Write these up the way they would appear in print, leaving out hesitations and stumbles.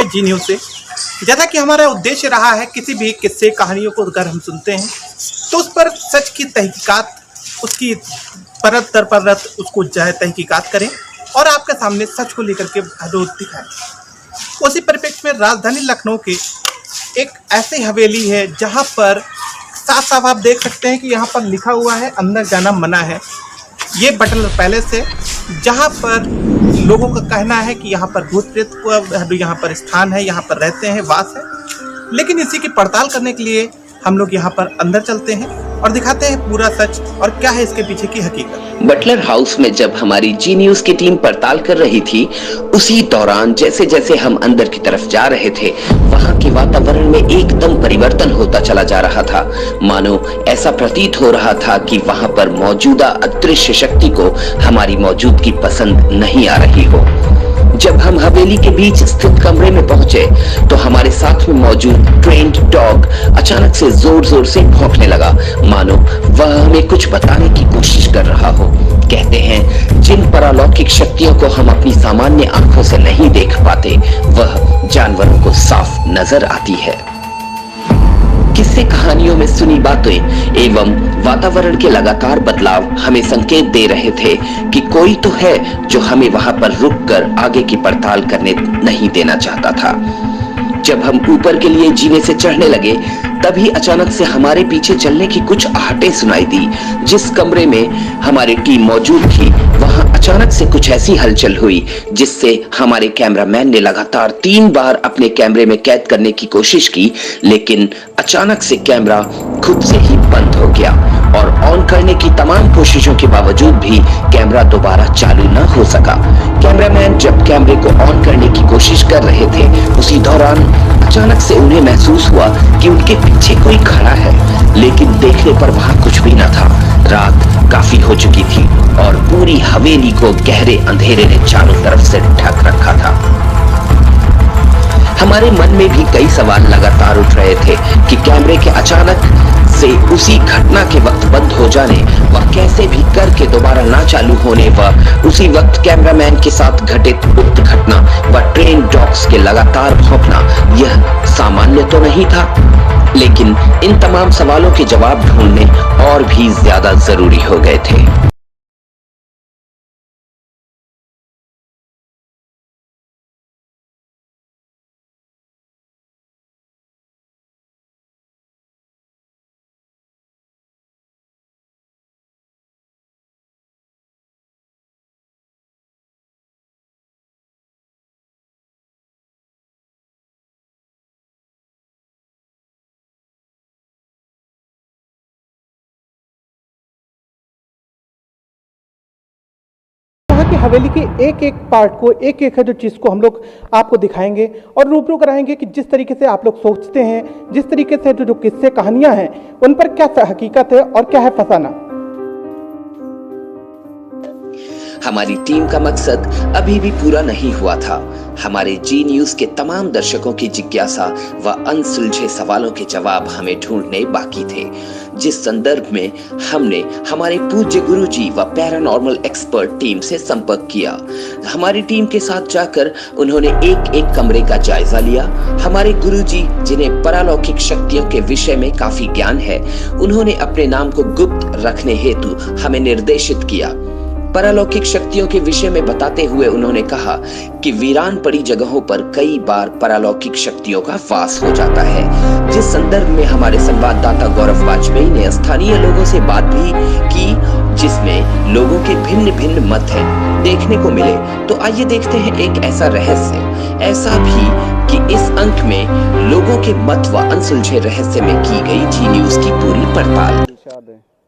हैं जी न्यूज़ से। जैसा कि हमारा उद्देश्य रहा है, किसी भी किस्से कहानियों को अगर हम सुनते हैं तो उस पर सच की तहकीकात, उसकी परत दर परत उसको तहकीकात करें और आपके सामने सच को लेकर के रोज दिखाएं। उसी परिप्रेक्ष्य में राजधानी लखनऊ के एक ऐसी हवेली है जहां पर साफ साफ आप देख सकते हैं कि यहाँ पर लिखा हुआ है अंदर जाना मना है। ये बटलर पैलेस है जहाँ पर लोगों का कहना है कि यहाँ पर भूत प्रेत को यहाँ पर स्थान है, यहाँ पर रहते हैं, वास है। लेकिन इसी की पड़ताल करने के लिए हम लोग यहाँ पर अंदर चलते हैं और दिखाते हैं पूरा सच और क्या है इसके पीछे की हकीकत। बटलर हाउस में जब हमारी जी न्यूज की टीम पड़ताल कर रही थी, उसी दौरान जैसे जैसे हम अंदर की तरफ जा रहे थे, वहां के वातावरण में एकदम परिवर्तन होता चला जा रहा था। मानो ऐसा प्रतीत हो रहा था कि वहां पर मौजूदा अदृश्य शक्ति को हमारी मौजूदगी पसंद नहीं आ रही हो। जब हम हवेली के बीच स्थित कमरे में पहुंचे तो हमारे साथ में मौजूद ट्रेन्ड डॉग अचानक से जोर जोर से भौंकने लगा, मानो वह हमें कुछ बताने की कोशिश कर रहा हो। कहते हैं जिन परालौकिक शक्तियों को हम अपनी सामान्य आंखों से नहीं देख पाते, वह जानवरों को साफ नजर आती है। किस्से कहानियों में सुनी बातें एवं वातावरण के लगातार बदलाव हमें संकेत दे रहे थे कि कोई तो है जो हमें वहां पर रुककर आगे की पड़ताल करने नहीं देना चाहता था। जब हम ऊपर के लिए जीने से चढ़ने लगे, तभी अचानक से हमारे पीछे चलने की कुछ आहटें सुनाई दी। जिस कमरे में हमारी टीम मौजूद थी, वहां अचानक से कुछ ऐसी हलचल हुई जिससे हमारे कैमरामैन ने लगातार 3 बार अपने कैमरे में कैद करने की कोशिश की, लेकिन अचानक से कैमरा खुद से ही बंद हो गया और ऑन करने की तमाम कोशिशों के बावजूद भी कैमरा दोबारा चालू न हो सका। कैमरामैन जब कैमरे को ऑन करने की कोशिश कर रहे थे, उसी दौरान अचानक से उन्हें महसूस हुआ कि उनके पीछे कोई खड़ा है, लेकिन देखने पर वहां कुछ भी न था। रात काफी हो चुकी थी और पूरी हवेली को गहरे अंधेरे ने चारों तरफ से ढक रखा था। हमारे मन में भी कई सवाल लगातार उठ रहे थे कि कैमरे के अचानक से उसी घटना के वक्त बंद हो जाने व कैसे भी करके दोबारा ना चालू होने व उसी वक्त कैमरामैन के साथ घटित उक्त घटना व ट्रेन डॉग्स के लगातार भौंकना, यह सामान्य तो नहीं था। लेकिन इन तमाम सवालों के जवाब ढूंढने और भी ज्यादा जरूरी हो गए थे। कि हवेली के एक एक पार्ट को, एक एक है जो चीज़ को हम लोग आपको दिखाएंगे और रूबरू कराएंगे कि जिस तरीके से आप लोग सोचते हैं, जिस तरीके से जो किस्से कहानियां हैं, उन पर क्या हकीकत है और क्या है फसाना। हमारी टीम का मकसद अभी भी पूरा नहीं हुआ था। हमारे जी न्यूज के तमाम दर्शकों की जिज्ञासा व अनसुलझे सवालों के जवाब हमें ढूंढने बाकी थे, जिस संदर्भ में हमने हमारे पूज्य गुरुजी व पैरानॉर्मल एक्सपर्ट टीम से संपर्क किया। हमारी टीम के साथ जाकर उन्होंने एक एक कमरे का जायजा लिया। हमारे गुरुजी, जिन्हें परालौकिक शक्तियों के विषय में काफी ज्ञान है, उन्होंने अपने नाम को गुप्त रखने हेतु हमें निर्देशित किया। परालौकिक शक्तियों के विषय में बताते हुए उन्होंने कहा कि वीरान पड़ी जगहों पर कई बार परालौकिक शक्तियों का वास हो जाता है, जिस संदर्भ में हमारे संवाददाता गौरव वाजपेयी ने स्थानीय लोगों से बात भी की, जिसमें लोगों के भिन्न भिन्न मत हैं देखने को मिले। तो आइए देखते हैं एक ऐसा रहस्य, ऐसा भी कि इस अंक में लोगों के मत व अनसुलझे रहस्य में की गई जी न्यूज की पूरी पड़ताल।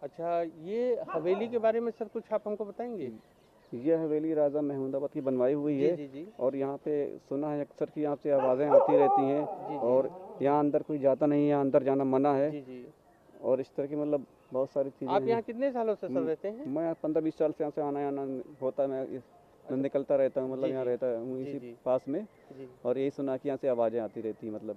अच्छा, ये हवेली के बारे में सर कुछ आप हमको बताएंगे? ये हवेली राजा महमूदाबाद की बनवाई हुई है। जी। और यहाँ पे सुना है अक्सर कि यहाँ से आवाज़ें आती रहती हैं। और यहाँ अंदर कोई जाता नहीं है, अंदर जाना मना है। जी। और इस तरह की मतलब बहुत सारी चीज़ें। आप यहाँ कितने सालों से सर रहते हैं? मैं 15-20 साल से यहाँ से आना जाना होता है। मैं निकलता रहता हूँ, मतलब यहाँ रहता हूँ इसी पास में। और यही सुना कि यहाँ से आवाज़ें आती रहती हैं मतलब।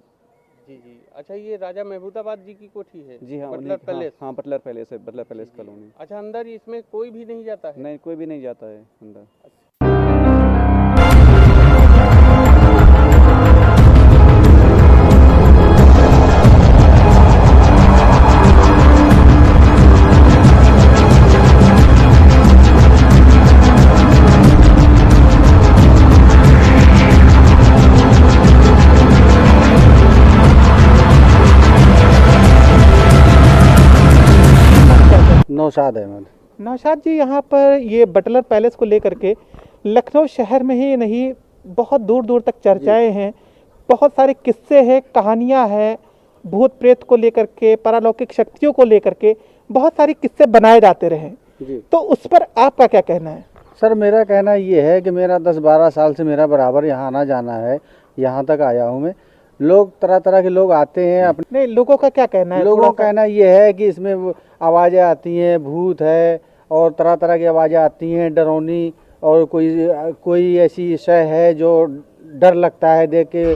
जी। अच्छा, ये राजा महमूदाबाद जी की कोठी है? जी हाँ, बटलर पैलेस। हाँ, बटलर पैलेस है, बटलर पैलेस कॉलोनी। अच्छा, अंदर इसमें कोई भी नहीं जाता है? नहीं, कोई भी नहीं जाता है अंदर। नौशाद अहमद। नौशाद जी, यहाँ पर ये बटलर पैलेस को लेकर के लखनऊ शहर में ही नहीं, बहुत दूर दूर तक चर्चाएं हैं, बहुत सारे किस्से हैं, कहानियाँ हैं, भूत प्रेत को लेकर के, पारलौकिक शक्तियों को लेकर के बहुत सारे किस्से बनाए जाते रहे। तो उस पर आपका क्या कहना है? सर मेरा कहना ये है कि मेरा 10-12 साल से मेरा बराबर यहाँ आना जाना है, यहाँ तक आया हूँ मैं। लोग तरह तरह के लोग आते हैं अपने। नहीं, लोगों का क्या कहना है? लोगों का कहना ये है कि इसमें आवाज़ें आती हैं, भूत है और तरह तरह की आवाज़ें आती हैं, डरौनी, और कोई ऐसी शय है जो डर लगता है देख के।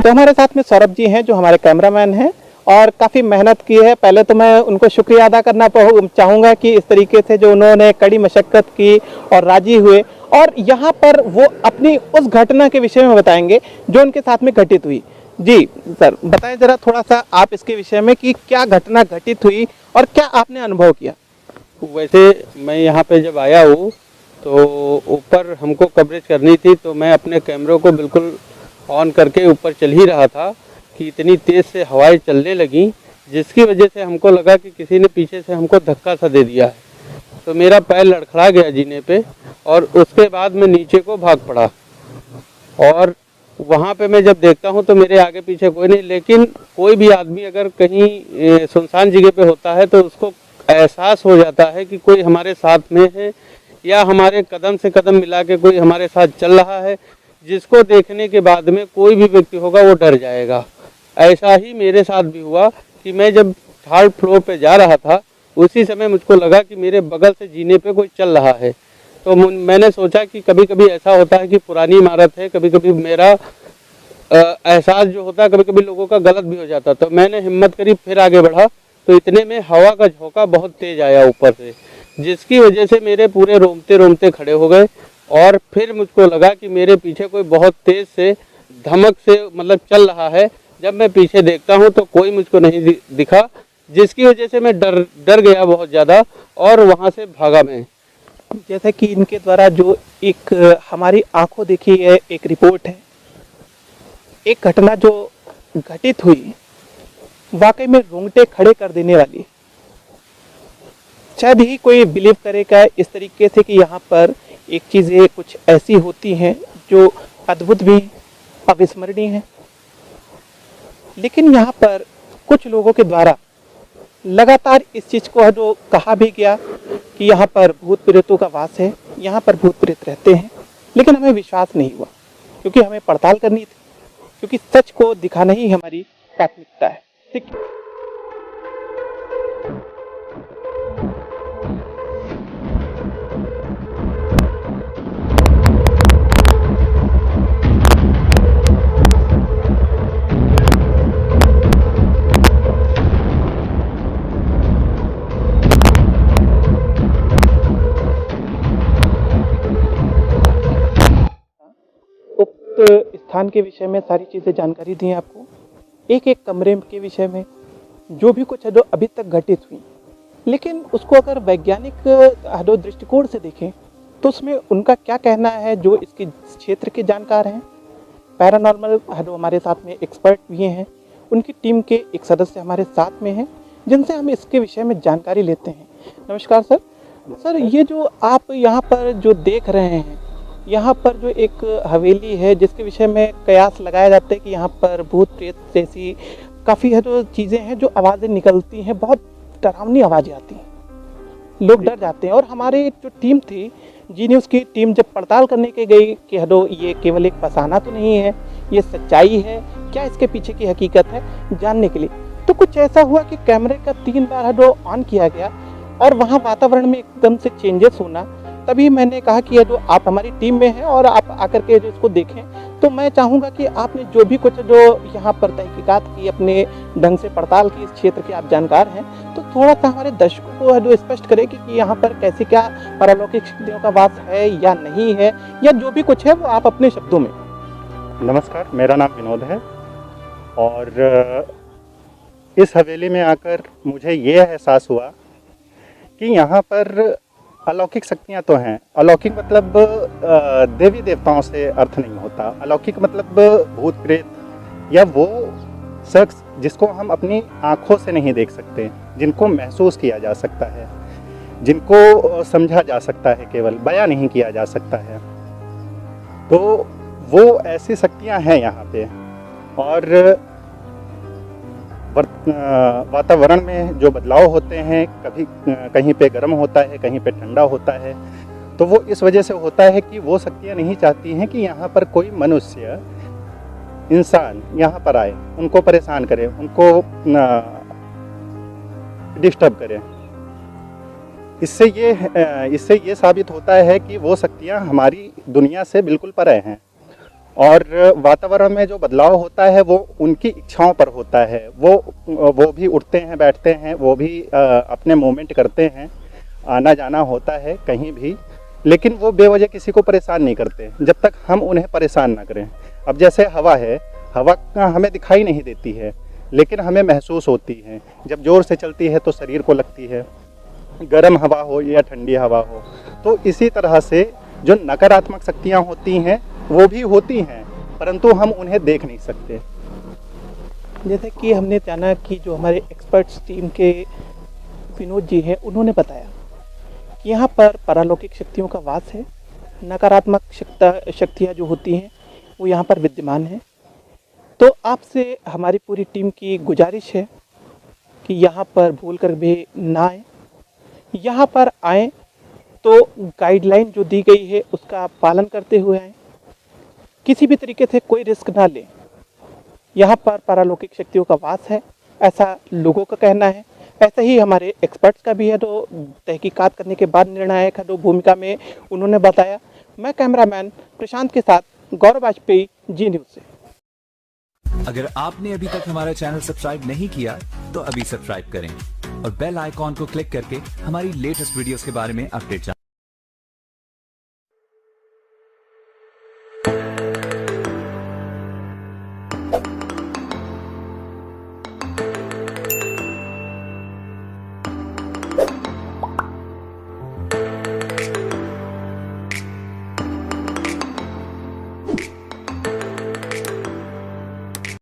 तो हमारे साथ में सौरभ जी हैं जो हमारे कैमरामैन हैं और काफ़ी मेहनत की है। पहले तो मैं उनको शुक्रिया अदा करना चाहूँगा कि इस तरीके से जो उन्होंने कड़ी मशक्क़त की और राजी हुए, और यहाँ पर वो अपनी उस घटना के विषय में बताएंगे जो उनके साथ में घटित हुई। जी सर, बताएं ज़रा थोड़ा सा आप इसके विषय में कि क्या घटना घटित हुई और क्या आपने अनुभव किया। वैसे मैं यहाँ पे जब आया हूँ तो ऊपर हमको कवरेज करनी थी, तो मैं अपने कैमरों को बिल्कुल ऑन करके ऊपर चल ही रहा था कि इतनी तेज़ से हवाएं चलने लगी, जिसकी वजह से हमको लगा कि किसी ने पीछे से हमको धक्का सा दे दिया है। तो मेरा पैर लड़खड़ा गया जीने पे, और उसके बाद मैं नीचे को भाग पड़ा। और वहाँ पे मैं जब देखता हूँ तो मेरे आगे पीछे कोई नहीं, लेकिन कोई भी आदमी अगर कहीं सुनसान जगह पे होता है तो उसको एहसास हो जाता है कि कोई हमारे साथ में है, या हमारे कदम से कदम मिला के कोई हमारे साथ चल रहा है, जिसको देखने के बाद में कोई भी व्यक्ति होगा वो डर जाएगा। ऐसा ही मेरे साथ भी हुआ कि मैं जब 3rd फ्लोर पे जा रहा था, उसी समय मुझको लगा कि मेरे बगल से जीने पे कोई चल रहा है। तो मैंने सोचा कि कभी कभी ऐसा होता है कि पुरानी इमारत है, कभी कभी मेरा एहसास जो होता है कभी कभी लोगों का गलत भी हो जाता। तो मैंने हिम्मत करी, फिर आगे बढ़ा, तो इतने में हवा का झोंका बहुत तेज आया ऊपर से, जिसकी वजह से मेरे पूरे रोमते रोमते खड़े हो गए। और फिर मुझको लगा कि मेरे पीछे कोई बहुत तेज़ से धमक से मतलब चल रहा है। जब मैं पीछे देखता हूँ तो कोई मुझको नहीं दिखा, जिसकी वजह से मैं डर गया बहुत ज़्यादा, और वहाँ से भागा मैं। जैसे कि इनके द्वारा जो एक हमारी आंखों देखी है एक रिपोर्ट है, एक घटना जो घटित हुई वाकई में रोंगटे खड़े कर देने वाली। शायद ही कोई बिलीव करेगा इस तरीके से कि यहाँ पर एक चीज़ें कुछ ऐसी होती हैं जो अद्भुत भी अविस्मरणीय हैं। लेकिन यहाँ पर कुछ लोगों के द्वारा लगातार इस चीज़ को जो कहा भी गया कि यहाँ पर भूत प्रेतों का वास है, यहाँ पर भूत प्रेत रहते हैं, लेकिन हमें विश्वास नहीं हुआ क्योंकि हमें पड़ताल करनी थी, क्योंकि सच को दिखाना ही हमारी प्राथमिकता है। ठीक है। स्थान के विषय में सारी चीज़ें जानकारी दी आपको, एक एक कमरे के विषय में जो भी कुछ है जो अभी तक घटित हुई। लेकिन उसको अगर वैज्ञानिक दृष्टिकोण से देखें तो उसमें उनका क्या कहना है, जो इसके क्षेत्र के जानकार हैं, पैरानॉर्मल हमारे साथ में एक्सपर्ट भी हैं, उनकी टीम के एक सदस्य हमारे साथ में हैं, जिनसे हम इसके विषय में जानकारी लेते हैं। नमस्कार सर। सर, ये जो आप यहाँ पर जो देख रहे हैं, यहाँ पर जो एक हवेली है जिसके विषय में कयास लगाया जाता है कि यहाँ पर भूत प्रेत जैसी काफ़ी है जो चीज़ें हैं, जो आवाज़ें निकलती हैं, बहुत डरावनी आवाज़ें आती हैं, लोग डर जाते हैं। और हमारी जो टीम थी, जी न्यूज़ की टीम, जब पड़ताल करने के गई कि हलो ये केवल एक फसाना तो नहीं है, ये सच्चाई है, क्या इसके पीछे की हकीकत है, जानने के लिए, तो कुछ ऐसा हुआ कि कैमरे का 3 बार हलो ऑन किया गया और वहाँ वातावरण में एकदम से चेंजेस होना। तभी मैंने कहा कि ये जो आप हमारी टीम में हैं और आप आकर के जो इसको देखें, तो मैं चाहूँगा कि आपने जो भी कुछ जो यहाँ पर तहकीकात की, अपने ढंग से पड़ताल की, इस क्षेत्र के आप जानकार हैं, तो थोड़ा सा हमारे दर्शकों को जो स्पष्ट करें कि यहाँ पर कैसे, क्या पारलौकिक शक्तियों का वास है या नहीं है, या जो भी कुछ है वो आप अपने शब्दों में। नमस्कार, मेरा नाम विनोद है और इस हवेली में आकर मुझे ये एहसास हुआ कि यहाँ पर अलौकिक शक्तियाँ तो हैं। अलौकिक मतलब देवी देवताओं से अर्थ नहीं होता। अलौकिक मतलब भूत प्रेत या वो शख्स जिसको हम अपनी आँखों से नहीं देख सकते, जिनको महसूस किया जा सकता है, जिनको समझा जा सकता है, केवल बयां नहीं किया जा सकता है। तो वो ऐसी शक्तियाँ हैं यहाँ पे। और वातावरण में जो बदलाव होते हैं, कभी कहीं पे गर्म होता है, कहीं पे ठंडा होता है, तो वो इस वजह से होता है कि वो शक्तियाँ नहीं चाहती हैं कि यहाँ पर कोई मनुष्य, इंसान यहाँ पर आए, उनको परेशान करे, उनको डिस्टर्ब करे। इससे ये साबित होता है कि वो शक्तियाँ हमारी दुनिया से बिल्कुल परे हैं। और वातावरण में जो बदलाव होता है वो उनकी इच्छाओं पर होता है। वो भी उठते हैं, बैठते हैं, वो भी अपने मूवमेंट करते हैं, आना जाना होता है कहीं भी, लेकिन वो बेवजह किसी को परेशान नहीं करते जब तक हम उन्हें परेशान ना करें। अब जैसे हवा है, हवा हमें दिखाई नहीं देती है, लेकिन हमें महसूस होती है। जब ज़ोर से चलती है तो शरीर को लगती है, गर्म हवा हो या ठंडी हवा हो। तो इसी तरह से जो नकारात्मक शक्तियाँ होती हैं वो भी होती हैं, परंतु हम उन्हें देख नहीं सकते। जैसे कि हमने जाना कि जो हमारे एक्सपर्ट्स टीम के विनोद जी हैं, उन्होंने बताया कि यहाँ पर पारलौकिक शक्तियों का वास है, नकारात्मक शक्तियाँ जो होती हैं वो यहाँ पर विद्यमान हैं। तो आपसे हमारी पूरी टीम की गुजारिश है कि यहाँ पर भूल कर भी ना आए, यहाँ पर आएँ तो गाइडलाइन जो दी गई है उसका पालन करते हुए आएँ, किसी भी तरीके से कोई रिस्क ना लें। यहाँ पर पारलौकिक शक्तियों का वास है, ऐसा लोगों का कहना है। ऐसा ही हमारे एक्सपर्ट्स का भी है, तो तहकीकात करने के बाद निर्णायक भूमिका में उन्होंने बताया। मैं कैमरामैन प्रशांत के साथ गौरव वाजपेयी, जी न्यूज़ से। अगर आपने अभी तक हमारा चैनल सब्सक्राइब नहीं किया तो अभी सब्सक्राइब करें और बेल आइकॉन को क्लिक करके हमारी लेटेस्ट वीडियोस के बारे में अपडेट जानें।